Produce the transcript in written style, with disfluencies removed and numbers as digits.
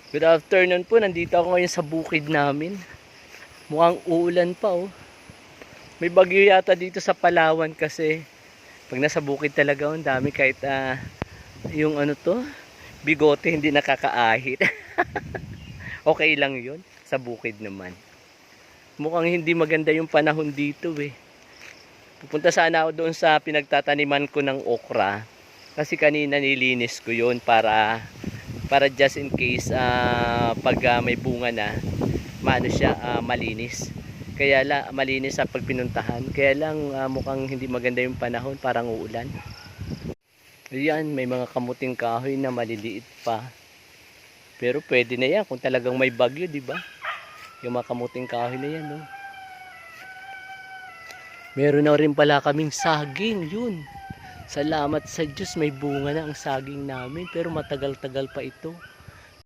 Good afternoon po, nandito ako ngayon sa bukid namin. Mukhang uulan pa oh. May bagyo yata dito sa Palawan kasi pag nasa bukid talaga ang dami kahit yung ano to, bigote hindi nakakaahit. Okay lang yun, sa bukid naman. Mukhang hindi maganda yung panahon dito eh. Pupunta sana ako doon sa pinagtataniman ko ng okra. Kasi kanina nilinis ko yun para just in case pag may bunga na maano siya, malinis. Kaya malinis sa pagpinuntahan. Kaya lang mukhang hindi maganda yung panahon, parang uulan. Ayan, may mga kamuting kahoy na maliliit pa. Pero pwede na yan kung talagang may bagyo, di ba? Yung mga kamuting kahoy na yan, no? Meron na rin pala kaming saging, yun. Salamat sa Diyos, may bunga na ang saging namin, pero matagal-tagal pa ito.